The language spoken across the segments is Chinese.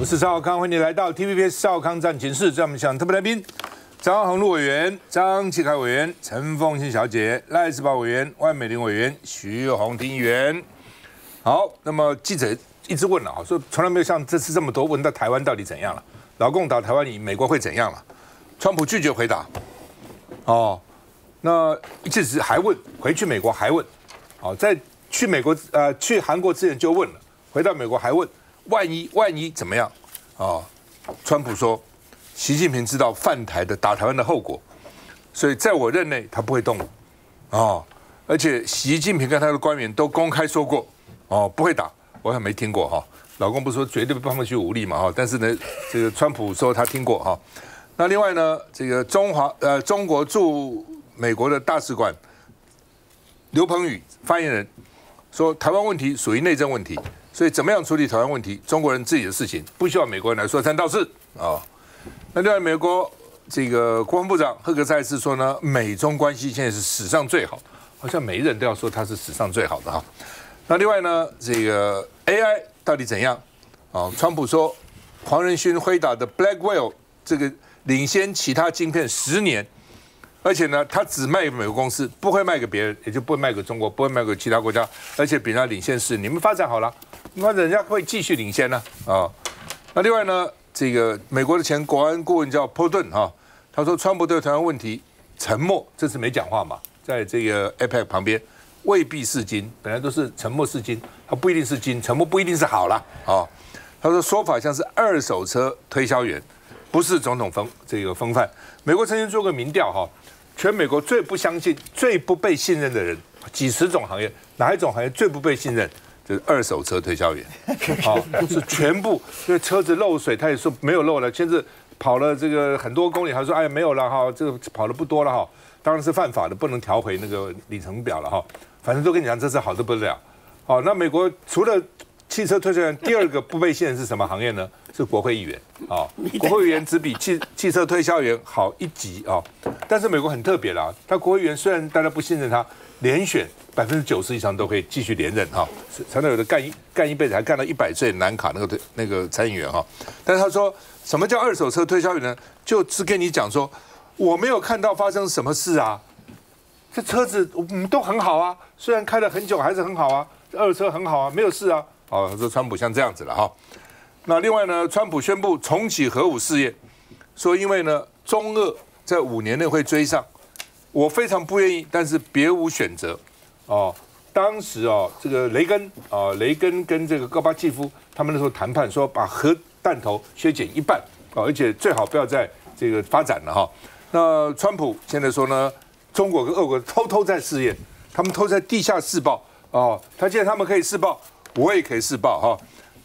我是赵少康，欢迎你来到 TVBS 赵少康战情室。在我们想特别来宾，张宏陆委员、张启凯委员、陈凤馨小姐、赖世宝委员、万美玲委员、徐宏庭议员。好，那么记者一直问了啊，说从来没有像这次这么多问到台湾到底怎样了，老共打台湾，美国会怎样了？川普拒绝回答。哦，那一直还问，回去美国还问，哦，在去美国去韩国之前就问了，回到美国还问，万一怎么样？哦，川普说，习近平知道犯台的打台湾的后果，所以在我任内他不会动武，哦，而且习近平跟他的官员都公开说过，哦，不会打，我还没听过哈。老公不是说绝对不放弃武力嘛哈，但是呢，这个川普说他听过哈。那另外呢，这个中国驻美国的大使馆刘鹏宇发言人说，台湾问题属于内政问题，所以怎么样处理台湾问题，中国人自己的事情，不需要美国人来说三道四啊。那另外，美国这个国防部长赫格塞斯说呢，美中关系现在是史上最好，好像每一人都要说他是史上最好的哈。那另外呢，这个 AI 到底怎样啊？川普说，黄仁勋辉达的 Blackwell 这个领先其他晶片10年，而且呢，他只卖给美国公司，不会卖给别人，也就不会卖给中国，不会卖给其他国家，而且比他领先10年。你们发展好了，那人家会继续领先呢啊。那另外呢，这个美国的前国安顾问叫波顿哈，他说川普对台湾问题沉默，这次没讲话嘛，在这个 APEC 旁边未必是金，本来都是沉默是金，他不一定是金，沉默不一定是好了啊。他说说法像是二手车推销员。不是总统风范。美国曾经做过民调哈，全美国最不相信、最不被信任的人，几十种行业，哪一种行业最不被信任？就是二手车推销员。好，是全部，因为车子漏水，他也说没有漏了，甚至跑了这个很多公里，他说哎没有了哈，这个跑的不多了哈，当然是犯法的，不能调回那个里程表了哈。反正都跟你讲，这是好的不得了。好，那美国除了汽车推销员，第二个不被信任是什么行业呢？是国会议员啊，国会议员只比汽车推销员好1级啊。但是美国很特别啦，他国会议员虽然大家不信任他，连选90%以上都可以继续连任哈。常常有的干一辈子还干到100岁南卡那个参议员哈。但是他说什么叫二手车推销员呢？就只跟你讲说，我没有看到发生什么事啊，这车子我们都很好啊，虽然开了很久还是很好啊，二手车很好啊，没有事啊。哦，他说川普像这样子了哈。那另外呢，川普宣布重启核武事业，说因为呢中俄在5年内会追上，我非常不愿意，但是别无选择。哦，当时哦这个雷根跟这个戈巴契夫他们那时候谈判说把核弹头削减1半，而且最好不要再这个发展了哈。那川普现在说呢，中国跟俄国偷偷在试验，他们偷在地下试爆哦，他既然他们可以试爆，我也可以试爆哈。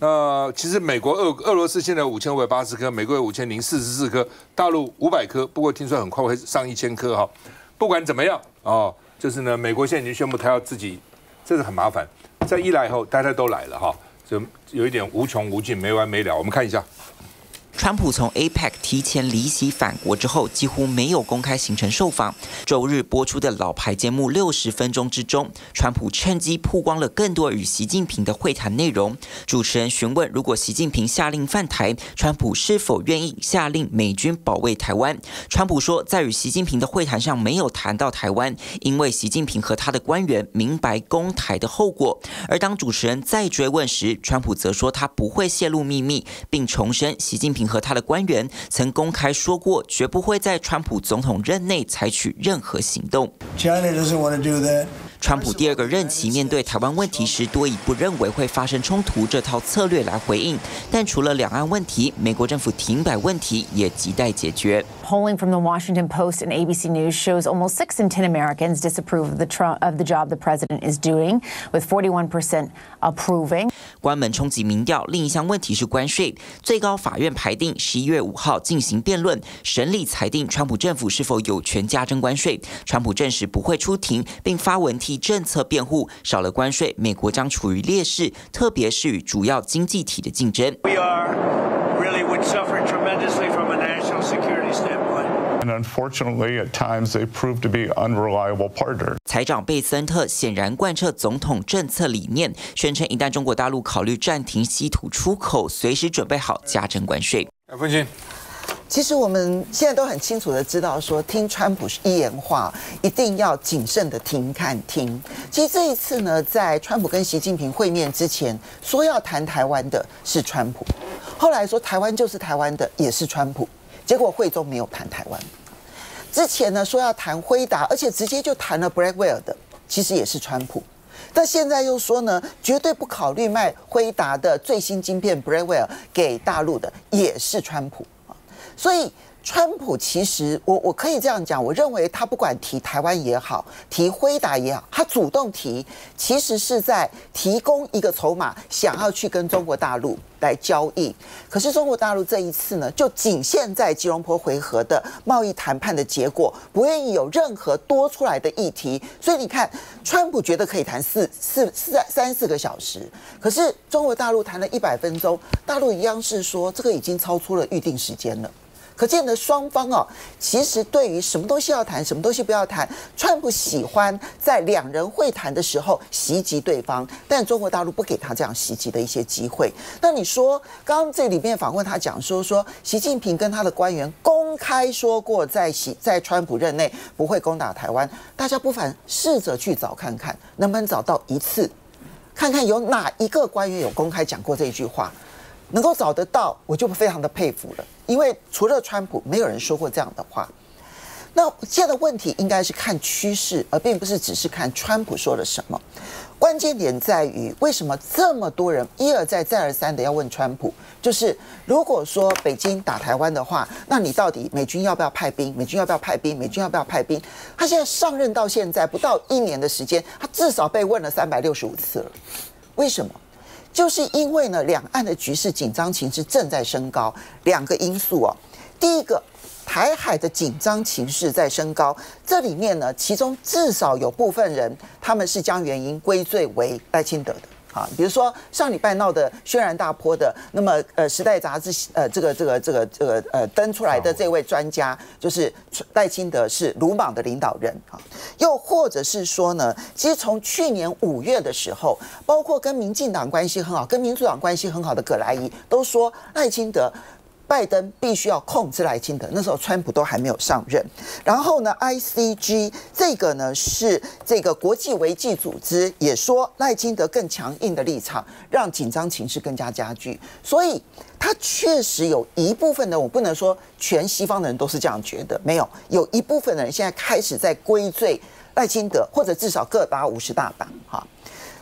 那其实美国俄罗斯现在有5580颗，美国有5044颗，大陆500颗，不过听说很快会上1000颗哈。不管怎么样哦，就是呢，美国现在已经宣布他要自己，这是很麻烦。在一来以后，大家都来了哈，就有一点无穷无尽，没完没了。我们看一下。川普从 APEC 提前离席返国之后，几乎没有公开行程受访。周日播出的老牌节目60分钟之中，川普趁机曝光了更多与习近平的会谈内容。主持人询问，如果习近平下令犯台，川普是否愿意下令美军保卫台湾？川普说，在与习近平的会谈上没有谈到台湾，因为习近平和他的官员明白攻台的后果。而当主持人再追问时，川普则说他不会泄露秘密，并重申习近平和他的官员曾公开说过，绝不会在川普总统任内采取任何行动。China doesn't want to do that. 川普第2个任期面对台湾问题时，多以不认为会发生冲突这套策略来回应。但除了两岸问题，美国政府停摆问题也亟待解决。Polling from the Washington Post and ABC News shows almost 6 in 10 Americans disapprove of the job the president is doing, with 41% approving. 关门冲击民调，另一项问题是关税。最高法院排定11月5号进行辩论，审理裁定川普政府是否有权加征关税。川普证实不会出庭，并发文替政策辩护，少了关税，美国将处于劣势，特别是与主要经济体的竞争。We really would suffer tremendously from a national security standpoint. And unfortunately, at times they prove to be unreliable partner. 财长贝森特显然贯彻总统政策理念，宣称一旦中国大陆考虑暂停稀土出口，随时准备好加征关税。分析。其实我们现在都很清楚的知道说，听川普一言话，一定要谨慎的听看听。其实这一次呢，在川普跟习近平会面之前，说要谈台湾的是川普，后来说台湾就是台湾的也是川普，结果会中没有谈台湾。之前呢说要谈辉达，而且直接就谈了 Blackwell 的，其实也是川普。但现在又说呢，绝对不考虑卖辉达的最新晶片 Blackwell 给大陆的，也是川普。所以，川普其实我可以这样讲，我认为他不管提台湾也好，提辉达也好，他主动提，其实是在提供一个筹码，想要去跟中国大陆来交易。可是中国大陆这一次呢，就仅限在吉隆坡回合的贸易谈判的结果，不愿意有任何多出来的议题。所以你看，川普觉得可以谈三四个小时，可是中国大陆谈了100分钟，大陆央视说这个已经超出了预定时间了。可见的双方其实对于什么东西要谈，什么东西不要谈，川普喜欢在两人会谈的时候袭击对方，但中国大陆不给他这样袭击的一些机会。那你说，刚刚这里面访问他讲说习近平跟他的官员公开说过在川普任内不会攻打台湾，大家不妨试着去找看看，能不能找到一次，看看有哪一个官员有公开讲过这一句话。能够找得到，我就非常的佩服了，因为除了川普，没有人说过这样的话。那现在的问题应该是看趋势，而并不是只是看川普说了什么。关键点在于，为什么这么多人一而再再而三的要问川普，就是如果说北京打台湾的话，那你到底美军要不要派兵？美军要不要派兵？美军要不要派兵？他现在上任到现在不到1年的时间，他至少被问了365次了。为什么？就是因为呢，两岸的局势紧张情势正在升高，两个因素第一个，台海的紧张情势在升高，这里面呢，其中至少有部分人他们是将原因归罪为赖清德的。比如说上礼拜闹的轩然大波的，那么时代杂志登出来的这位专家，就是赖清德是鲁莽的领导人又或者是说呢，其实从去年5月的时候，包括跟民进党关系很好、跟民主党关系很好的葛莱仪都说赖清德。拜登必须要控制赖清德，那时候川普都还没有上任。然后呢 ，ICG 这个呢是这个国际危机组织也说赖清德更强硬的立场，让紧张情势更加加剧。所以他确实有一部分的，我不能说全西方的人都是这样觉得，没有，有一部分的人现在开始在归罪赖清德，或者至少各打50大板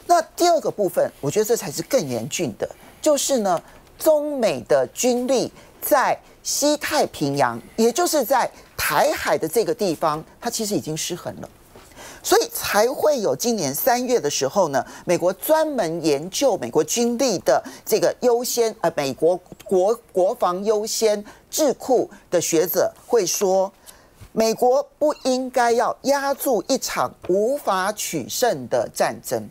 那第二个部分，我觉得这才是更严峻的，就是呢，中美的军力。在西太平洋，也就是在台海的这个地方，它其实已经失衡了，所以才会有今年3月的时候呢，美国专门研究美国军力的这个优先，美国国防优先智库的学者会说，美国不应该要押注一场无法取胜的战争，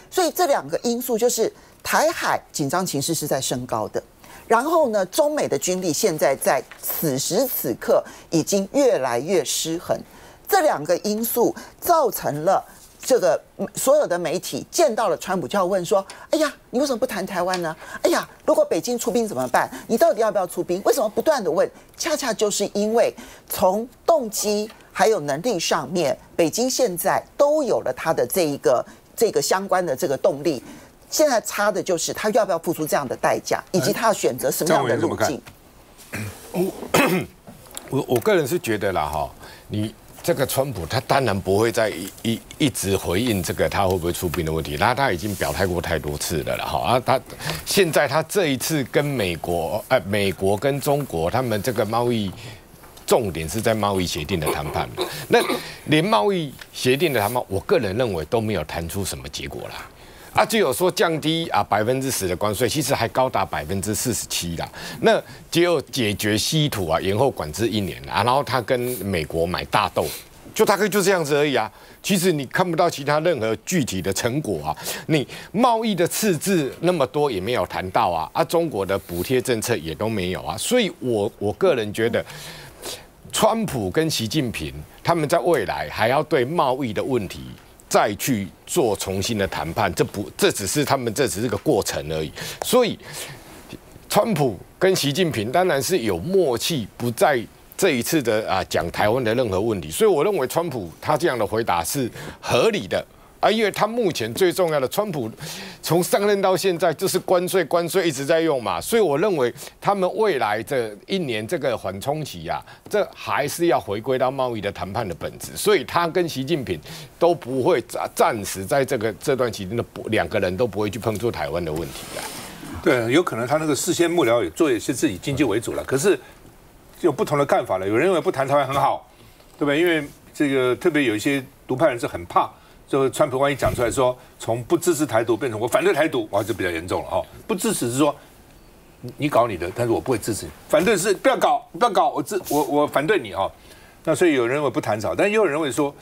所以这两个因素就是台海紧张情势是在升高的。然后呢，中美的军力现在在此时此刻已经越来越失衡，这两个因素造成了这个所有的媒体见到了川普就要问说：“哎呀，你为什么不谈台湾呢？哎呀，如果北京出兵怎么办？你到底要不要出兵？”为什么不断的问？恰恰就是因为从动机还有能力上面，北京现在都有了它的这个相关的这个动力。现在差的就是他要不要付出这样的代价，以及他要选择什么样的路径。我个人是觉得啦你这个川普他当然不会再一直回应这个他会不会出兵的问题，他已经表态过太多次了啦他现在他这一次跟美国跟中国他们这个贸易。重点是在贸易协定的谈判，那连贸易协定的谈判，我个人认为都没有谈出什么结果啦。只有说降低10%的关税，其实还高达47%啦。那只有解决稀土延后管制1年然后他跟美国买大豆，就大概就这样子而已其实你看不到其他任何具体的成果你贸易的赤字那么多也没有谈到中国的补贴政策也都没有所以我个人觉得。川普跟习近平他们在未来还要对贸易的问题再去做重新的谈判，这只是个过程而已。所以，川普跟习近平当然是有默契，不在这一次的讲台湾的任何问题。所以我认为川普他这样的回答是合理的。因为他目前最重要的，川普从上任到现在就是关税一直在用嘛，所以我认为他们未来这1年这个缓冲期这还是要回归到贸易的谈判的本质，所以他跟习近平都不会暂时在这段期间的2个人都不会去碰触台湾的问题对，有可能他那个事先幕僚也做一些自己经济为主了，可是有不同的看法了。有人认为不谈台湾很好，对不对？因为这个特别有一些独派人是很怕。就川普万一讲出来说，从不支持台独变成我反对台独，哇，就比较严重了哈。不支持是说你搞你的，但是我不会支持你；反对是不要搞，我反对你哈。那所以有人认为不谈好，但也有人认为说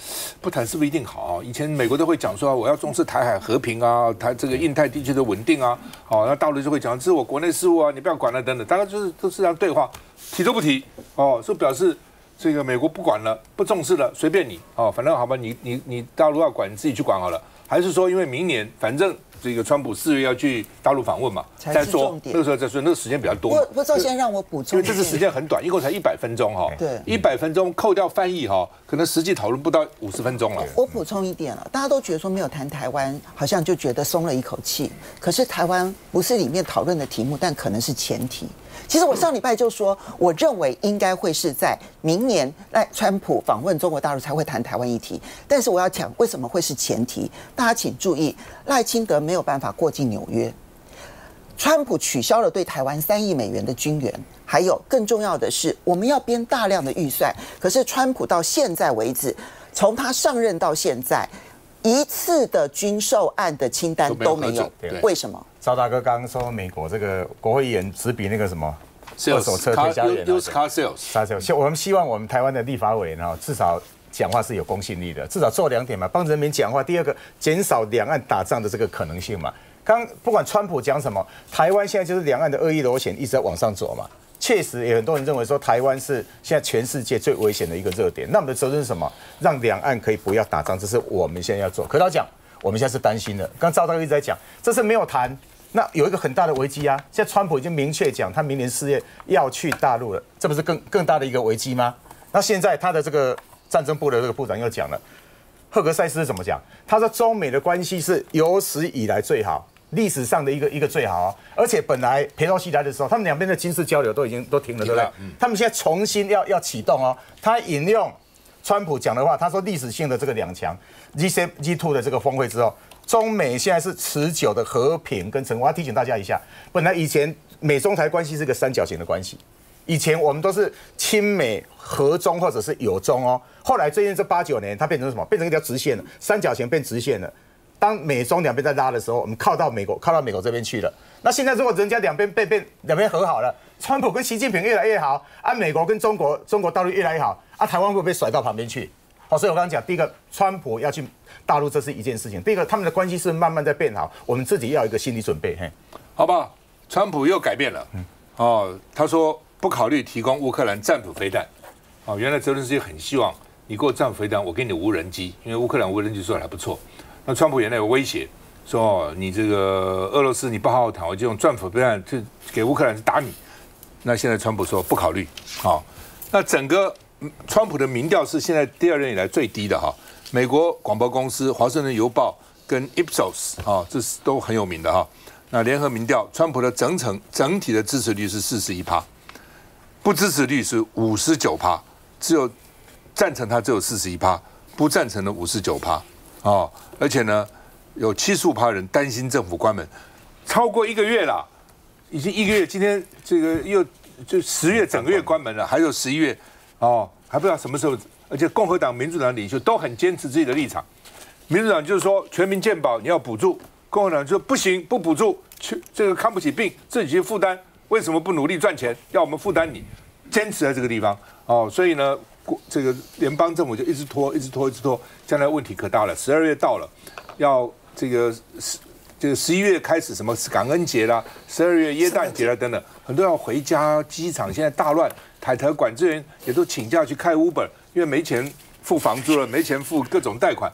不谈是不是一定好啊？以前美国都会讲说我要重视台海和平啊，这个印太地区的稳定啊，好，那大陆就会讲这是我国内事务啊，你不要管了等等，大概都是这样对话，提都不提哦，就表示。这个美国不管了，不重视了，随便你哦，反正好吧，你大陆要管，你自己去管好了。还是说，因为明年反正这个川普4月要去大陆访问嘛，再说那个时候再说，那个时间比较多。不，赵先让我补充，因为这次时间很短，一共才100分钟哈。对，100分钟扣掉翻译哈，可能实际讨论不到50分钟了。我补充一点了，大家都觉得说没有谈台湾，好像就觉得松了一口气。可是台湾不是里面讨论的题目，但可能是前提。其实我上礼拜就说，我认为应该会是在明年川普访问中国大陆才会谈台湾议题。但是我要讲为什么会是前提，大家请注意，赖清德没有办法过境纽约，川普取消了对台湾3亿美元的军援，还有更重要的是，我们要编大量的预算。可是川普到现在为止，从他上任到现在，一次的军售案的清单都没有，为什么？赵大哥刚刚说，美国这个国会议员只比那个什么二手车推销员 ，used car sales。我们希望我们台湾的立法委员至少讲话是有公信力的，至少做2点嘛，帮人民讲话。第二个，减少两岸打仗的这个可能性嘛。不管川普讲什么，台湾现在就是两岸的恶意螺旋一直在往上走嘛。确实，也很多人认为说台湾是现在全世界最危险的一个热点。那我们的责任是什么？让两岸可以不要打仗，这是我们现在要做。可他讲，我们现在是担心的。刚赵大哥一直在讲，这是没有谈。那有一个很大的危机啊！现在川普已经明确讲，他明年4月要去大陆了，这不是更大的一个危机吗？那现在他的这个战争部的这个部长又讲了，赫格塞斯怎么讲？他说中美的关系是有史以来最好，历史上的一个最好啊！而且本来裴洛西来的时候，他们两边的军事交流都停了，对不对？他们现在重新要启动哦。他引用川普讲的话，他说历史性的这个2强 G2 的这个峰会之后。中美现在是持久的和平跟成功。我要提醒大家一下，本来以前美中台关系是个三角形的关系，以前我们都是亲美和中或者是友中哦。后来最近这8、9年，它变成什么？变成一条直线了，三角形变直线了。当美中两边在拉的时候，我们靠到美国这边去了。那现在如果人家两边和好了，川普跟习近平越来越好，美国跟中国大陆越来越好，台湾会不会被甩到旁边去？好，所以我刚刚讲，第一个，川普要去大陆，这是一件事情；第一个，他们的关系是慢慢在变好，我们自己要有一个心理准备。好吧，川普又改变了。他说不考虑提供乌克兰战斧飞弹。原来泽连斯基很希望你给我战斧飞弹，我给你无人机，因为乌克兰无人机做的还不错。那川普原来有威胁说，你这个俄罗斯你不好好谈，我就用战斧飞弹去给乌克兰打你。那现在川普说不考虑。那整个川普的民调是现在第2任以来最低的哈。美国广播公司、华盛顿邮报跟 Ipsos 这是都很有名的哈。那联合民调，川普的整体的支持率是41%，不支持率是59%，只有赞成他只有41%，不赞成的59%而且呢，有75%人担心政府关门，超过1个月了，已经1个月，今天这个又就10月整个月关门了，还有11月。还不知道什么时候，而且共和党、民主党领袖都很坚持自己的立场。民主党就是说全民健保你要补助，共和党就说不行，不补助，这个看不起病，自己去负担，为什么不努力赚钱，要我们负担你？坚持在这个地方所以呢，这个联邦政府就一直拖，将来问题可大了。12月到了，要这个11月开始什么感恩节啦，12月耶诞节啦等等，很多要回家，机场现在大乱。台管制员也都请假去开 Uber， 因为没钱付房租了，没钱付各种贷款，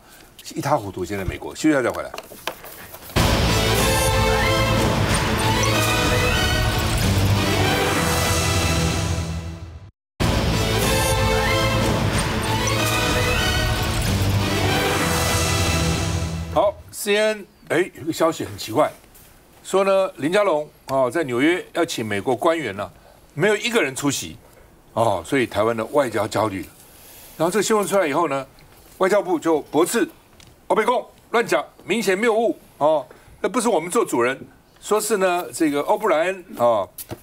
一塌糊涂。现在美国，休息一下再回来。好 ，CNN 有个消息很奇怪，说呢林佳龙在纽约要请美国官员呢，没有一个人出席所以台湾的外交焦虑了。然后这个新闻出来以后呢，外交部就驳斥欧北共乱讲，明显谬误那不是我们做主人，说是呢这个欧布莱恩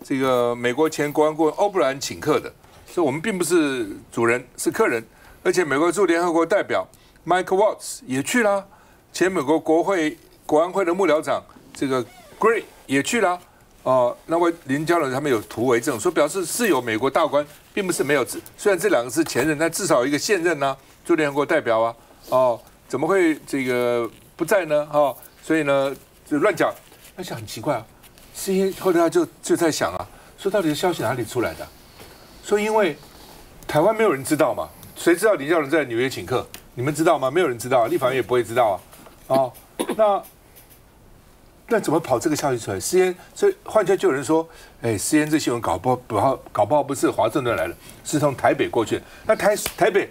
这个美国前国安顾问欧布莱恩请客的，所以我们并不是主人，是客人。而且美国驻联合国代表 Mike Waltz 也去啦。前美国国安会的幕僚长这个 Gray 也去了那位林佳龙他们有图为证，说表示是有美国大官，并不是没有。虽然这两个是前任，但至少有一个现任啊，驻联合国代表怎么会这个不在呢？所以呢就乱讲，而且很奇怪后来他就在想说到底消息哪里出来的？说因为台湾没有人知道嘛，谁知道林佳龙在纽约请客？你们知道吗？没有人知道，立法院也不会知道那怎么跑这个消息出来 ？CNN 所以换句话就有人说，CNN 这新闻搞不好不是华盛顿来的，是从台北过去的。那台北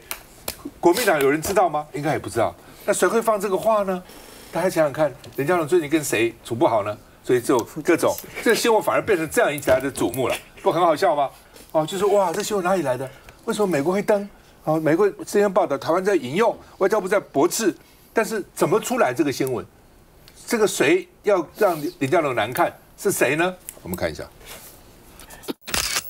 国民党有人知道吗？应该也不知道。那谁会放这个话呢？大家想想看，林佳龙最近跟谁处不好呢？所以就各种这个新闻反而变成这样引起他的瞩目了，不很好笑吗？就是哇，这新闻哪里来的？为什么美国会登？美国之前报道，台湾在引用，外交部在驳斥，但是怎么出来这个新闻？这个谁要让林佳龙难看是谁呢？我们看一下。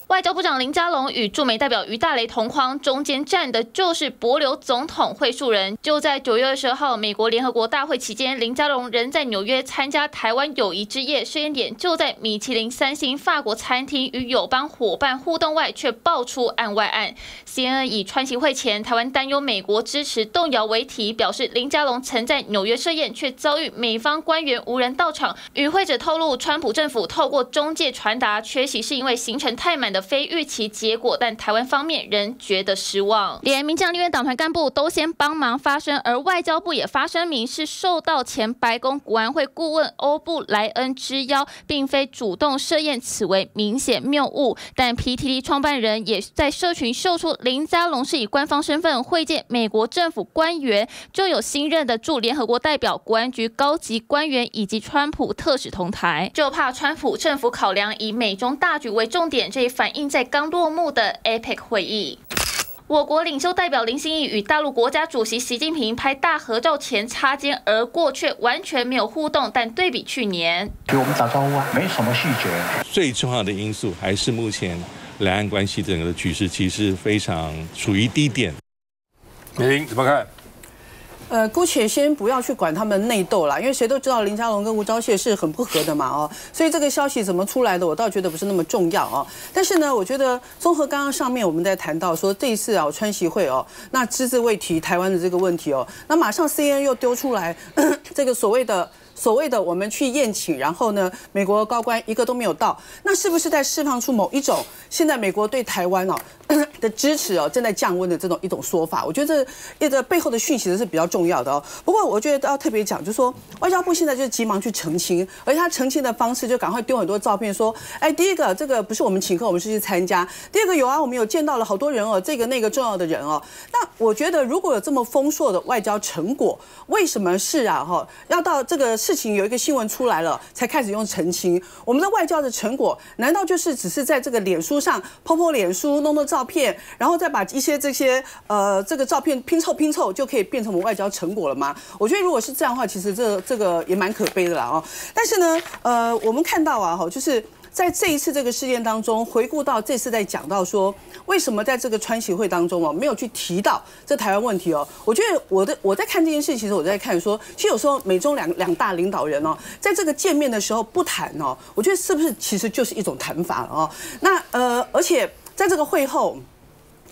外交部长林佳龙与驻美代表于大雷同框，中间站的就是帛琉总统会述人。就在9月22号美国联合国大会期间，林佳龙仍在纽约参加台湾友谊之夜，时间点就在米其林3星法国餐厅与友邦伙伴互动外，却爆出案外案。CNN 以川习会前台湾担忧美国支持动摇为题，表示林佳龙曾在纽约设宴，却遭遇美方官员无人到场。与会者透露，川普政府透过中介传达缺席是因为行程太满的非预期结果，但台湾方面仍觉得失望。连民进党立院党团干部都先帮忙发声，而外交部也发声明是受到前白宫国安会顾问欧布莱恩之邀，并非主动设宴，此为明显谬误。但 PTT 创办人也在社群秀出林佳龙是以官方身份会见美国政府官员，就有新任的驻联合国代表、国安局高级官员以及川普特使同台，就怕川普政府考量以美中大局为重点，这也反映在刚落幕的 APEC 会议。我国领袖代表林欣怡与大陆国家主席习近平拍大合照前擦肩而过，却完全没有互动。但对比去年，给我们打招呼没什么细节。最重要的因素还是目前两岸关系整个的局势其实非常处于低点。美玲怎么看？姑且先不要去管他们内斗啦，因为谁都知道林佳龙跟吴钊燮是很不合的嘛所以这个消息怎么出来的，我倒觉得不是那么重要但是呢，我觉得综合刚刚上面我们在谈到说这一次川习会那只字未提台湾的这个问题那马上 CNN 又丢出来这个所谓的我们去宴请，然后呢，美国高官一个都没有到，那是不是在释放出某一种现在美国对台湾的支持正在降温的一种说法？我觉得这个背后的讯息是比较重要的不过我觉得要特别讲，就是说外交部现在就是急忙去澄清，而且他澄清的方式就赶快丢很多照片说，第一个这个不是我们请客，我们是去参加；第二个有我们有见到了好多人这个那个重要的人那我觉得如果有这么丰硕的外交成果，为什么是要到这个事情有一个新闻出来了才开始用澄清？我们的外交的成果难道就是只是在这个脸书上po脸书弄照片，然后再把一些这些这个照片拼凑就可以变成我们外交成果了吗？我觉得如果是这样的话，其实这个也蛮可悲的啦但是呢我们看到就是在这一次这个事件当中，回顾到这次在讲到说，为什么在这个川习会当中没有去提到这台湾问题我觉得我在看这件事，其实我在看说，其实有时候美中两大领导人在这个见面的时候不谈我觉得是不是其实就是一种谈法了那而且在这个会后。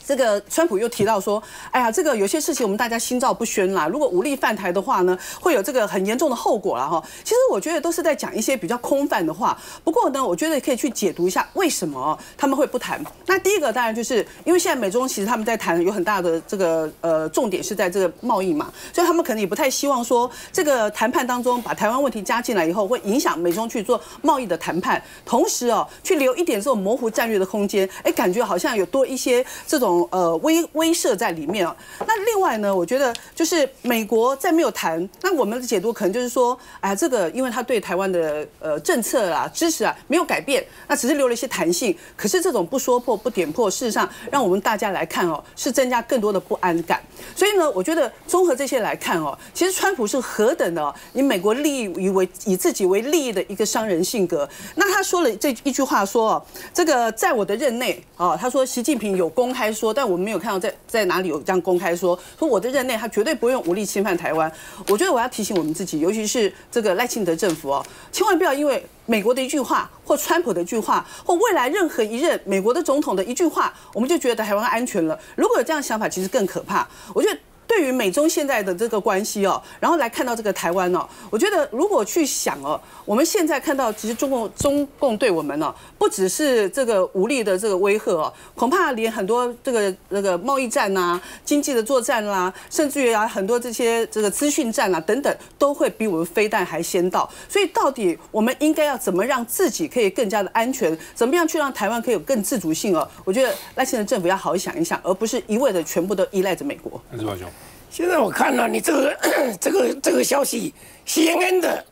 这个川普又提到说，哎呀，这个有些事情我们大家心照不宣啦。如果武力犯台的话呢，会有这个很严重的后果啦哈。其实我觉得都是在讲一些比较空泛的话。不过呢，我觉得可以去解读一下为什么他们会不谈。那第一个当然就是因为现在美中其实他们在谈有很大的这个重点是在这个贸易嘛，所以他们可能也不太希望说这个谈判当中把台湾问题加进来以后会影响美中去做贸易的谈判，同时去留一点这种模糊战略的空间，哎，感觉好像有多一些这种威慑在里面。那另外呢，我觉得就是美国在没有谈，那我们的解读可能就是说，哎，这个因为他对台湾的政策啊支持啊没有改变，那只是留了一些弹性。可是这种不说破不点破，事实上让我们大家来看是增加更多的不安感。所以呢，我觉得综合这些来看其实川普是何等的以美国利益以自己为利益的一个商人性格。那他说了这一句话说这个在我的任内他说习近平有公开说，但我们没有看到在哪里有这样公开说我的任内他绝对不会用武力侵犯台湾。我觉得我要提醒我们自己，尤其是这个赖清德政府千万不要因为美国的一句话或川普的一句话或未来任何一任美国的总统的一句话，我们就觉得台湾安全了。如果有这样的想法，其实更可怕。我觉得对于美中现在的这个关系然后来看到这个台湾我觉得如果去想我们现在看到其实中共对我们不只是这个武力的这个威吓恐怕连很多这个贸易战啊、经济的作战啦，甚至于很多这些这个资讯战啊等等，都会比我们飞弹还先到。所以到底我们应该要怎么让自己可以更加的安全？怎么样去让台湾可以有更自主性我觉得赖清德政府要好好想一想，而不是一味的全部都依赖着美国。是吧，兄？现在我看了你这个消息 ，CNN 的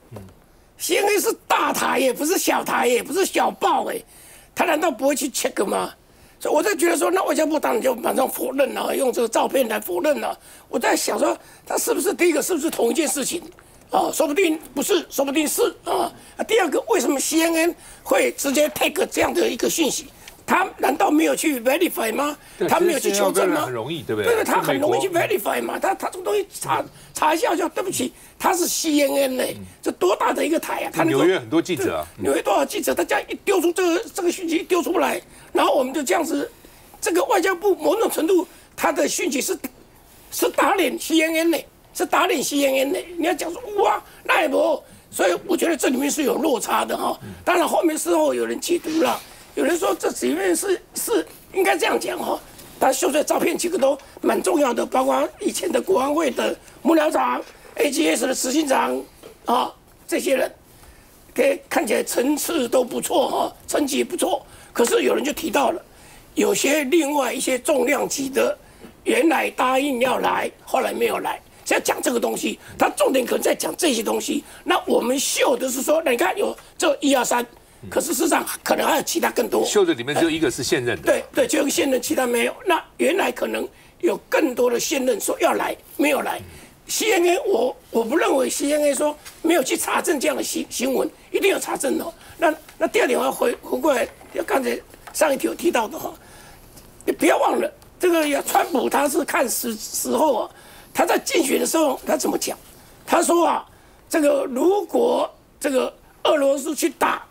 ，CNN 是大台耶，不是小台耶，不是小报哎，他难道不会去 check 吗？所以我在觉得说，那外交部当然就马上否认了，用这个照片来否认了。我在想说，他是不是第一个是不是同一件事情说不定不是，说不定是第二个，为什么 CNN 会直接 take 这样的一个讯息？他难道没有去 verify 吗？他没有去求证吗？很容易，对不对？对，他很容易去 verify 嘛。他这个东西查一下就对不起，他是 CNN 嘞，这多大的一个台啊！他纽约很多记者纽约多少记者？他这样一丢出这个讯息丢出来，然后我们就这样子，这个外交部某种程度他的讯息是打脸 CNN 嘞，是打脸 CNN 嘞。你要讲说哇，那也不，所以我觉得这里面是有落差的当然后面事后有人解读了。有人说这里面是应该这样讲他秀出来照片几个都蛮重要的，包括以前的国安会的幕僚长、AGS 的执行长这些人，看起来层次都不错成绩也不错。可是有人就提到了，有些另外一些重量级的，原来答应要来，后来没有来。现在讲这个东西，他重点可能在讲这些东西。那我们秀的是说，你看有这1、2、3。可是事实上可能还有其他更多，秀的里面只有一个是现任的，对，只有一个现任，其他没有。那原来可能有更多的现任说要来，没有来。CNN 我不认为 CNN 说没有去查证这样的新闻，一定有查证那第二点我要回过来，刚才上一题有提到的你不要忘了这个川普他是看时候他在竞选的时候他怎么讲？他说这个如果这个俄罗斯去打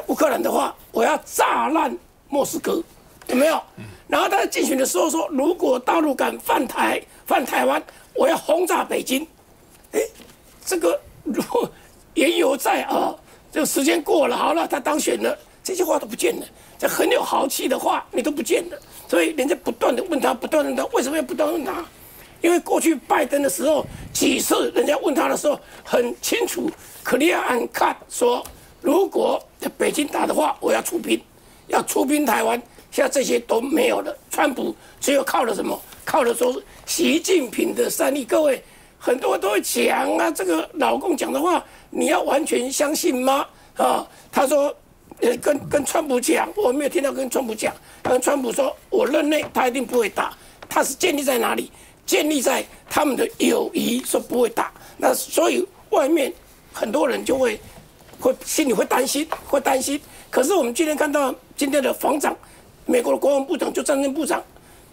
乌克兰的话，我要炸烂莫斯科，有没有？然后他在竞选的时候说，如果大陆敢犯台湾，我要轰炸北京。这个如果言犹在这个时间过了，好了，他当选了，这些话都不见了。这很有豪气的话，你都不见了。所以人家不断的问他，为什么要不断问他？因为过去拜登的时候，几次人家问他的时候，很清楚 clear and cut 说，如果北京打的话，我要出兵，要出兵台湾。现在这些都没有了，川普只有靠了什么？靠了说习近平的善意。各位很多人都会讲这个老共讲的话，你要完全相信吗？他说跟川普讲，我没有听到跟川普讲，跟川普说我任内他一定不会打，他是建立在哪里？建立在他们的友谊，说不会打。那所以外面很多人就会心里会担心。可是我们今天看到今天的防长，美国的国防部长就战争部长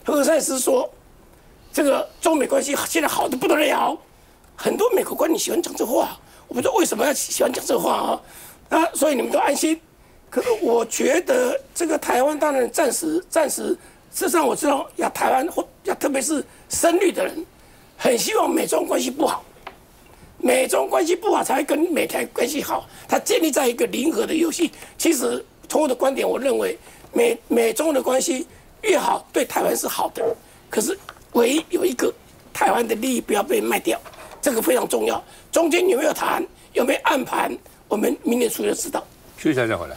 赫塞斯说，这个中美关系现在好得不得了。很多美国官员喜欢讲这话，我不知道为什么要喜欢讲这话所以你们都安心。可是我觉得这个台湾当然暂时事实上我知道，台湾或特别是深绿的人，很希望美中关系不好，美中关系不好才会跟美台关系好，它建立在一个零和的游戏。其实从我的观点，我认为美中的关系越好，对台湾是好的。可是唯一有一个台湾的利益不要被卖掉，这个非常重要。中间有没有谈，有没有暗盘，我们明年初就知道。休息一下再回来。